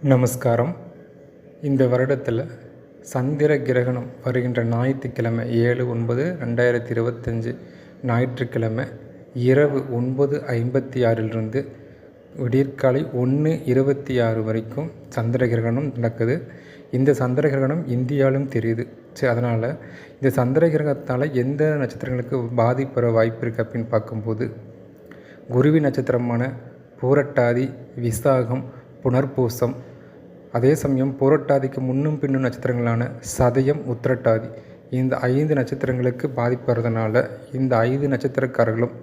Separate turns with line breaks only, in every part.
நமஸ்காரம். இந்த வருடத்தில் சந்திர கிரகணம் வருகின்ற ஞாயிற்றுக்கிழமை 7/9/2025 ஞாயிற்றுக்கிழமை இரவு 9:56 விடியற்காலை 1:26 வரைக்கும் சந்திர கிரகணம் நடக்குது. இந்த சந்திர கிரகணம் இந்தியாவிலும் தெரியுது. அதனால் இந்த சந்திர கிரகணத்தால் எந்த நட்சத்திரங்களுக்கு பாதிப்பு வர வாய்ப்பு இருக்குது அப்படின்னு பார்க்கும்போது, குருவி நட்சத்திரமான பூரட்டாதி, விசாகம், புனர்பூசம், அதே சமயம் புரட்டாதிக்கு முன்னும் பின்னும் நட்சத்திரங்களான சதயம், உத்திரட்டாதி, இந்த 5 நட்சத்திரங்களுக்கு பாதிப்பு வர்றதுனால இந்த 5 நட்சத்திரக்காரர்களும்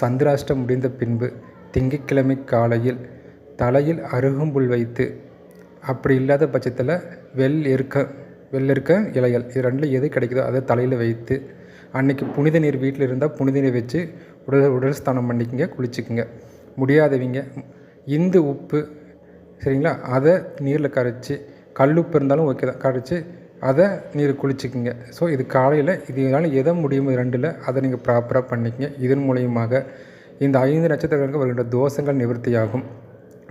சந்திராஷ்டம் முடிந்த பின்பு திங்கட்கிழமை காலையில் தலையில் அருகம்புல் வைத்து, அப்படி இல்லாத பட்சத்தில் வெள்ளெருக்க இலைகள், இது ரெண்டில் எது கிடைக்குதோ அதை தலையில் வைத்து, அன்றைக்கி புனித நீர் வீட்டில் இருந்தால் புனித நீர் வச்சு உடல் ஸ்தானம் பண்ணிக்கங்க, குளிச்சுக்குங்க. முடியாதவங்க இந்து உப்பு, சரிங்களா, அதை நீரில் கரைச்சி, கல்லுப்பு இருந்தாலும் ஓகே தான், கரைச்சி அதை நீர் குளிச்சுக்குங்க. ஸோ இது காலையில் இதனால் எதை முடியுமோ 2ல் அதை நீங்கள் ப்ராப்பராக பண்ணிக்கங்க. இதன் மூலியமாக இந்த 5 நட்சத்திரங்களுக்கு வருகின்ற தோஷங்கள் நிவர்த்தியாகும்.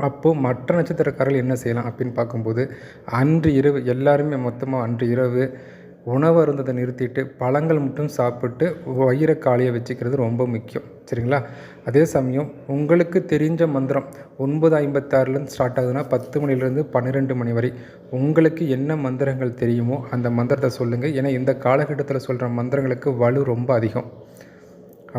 அப்போது மற்ற நட்சத்திரக்காரர்கள் என்ன செய்யலாம் அப்படின்னு பார்க்கும்போது, அன்று இரவு எல்லாருமே மொத்தமாக அன்று இரவு உணவு அருந்ததை நிறுத்திட்டு பழங்கள் மட்டும் சாப்பிட்டு வயிறை காலியை வச்சுக்கிறது ரொம்ப முக்கியம், சரிங்களா. அதே சமயம் உங்களுக்கு தெரிஞ்ச மந்திரம் 9:56 ஸ்டார்ட் ஆகுதுன்னா 10 மணிலேருந்து 12 மணி வரை உங்களுக்கு என்ன மந்திரங்கள் தெரியுமோ அந்த மந்திரத்தை சொல்லுங்கள். ஏன்னா இந்த காலகட்டத்தில் சொல்கிற மந்திரங்களுக்கு வலு ரொம்ப அதிகம்.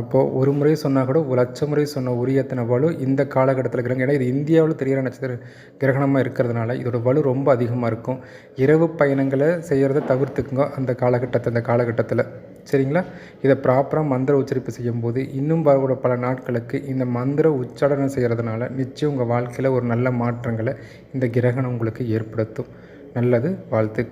அப்போது ஒரு முறை சொன்னால் கூட 1,00,000 முறை சொன்ன உரியத்தனை வலு இந்த காலகட்டத்தில் இருக்கிறாங்க. ஏன்னா இது இந்தியாவில் தெரிகிற நட்சத்திர கிரகணமாக இருக்கிறதுனால இதோட வலு ரொம்ப அதிகமாக இருக்கும். இரவு பயணங்களை செய்கிறத தவிர்த்துக்குங்க அந்த காலகட்டத்தில், சரிங்களா. இதை ப்ராப்பராக மந்திர உச்சரிப்பு செய்யும்போது இன்னும் வரக்கூடிய பல நாட்களுக்கு இந்த மந்திர உச்சாடனம் செய்கிறதுனால நிச்சயம் உங்கள் வாழ்க்கையில் ஒரு நல்ல மாற்றங்களை இந்த கிரகணம் உங்களுக்கு ஏற்படுத்தும். நல்லது, வாழ்த்துக்கள்.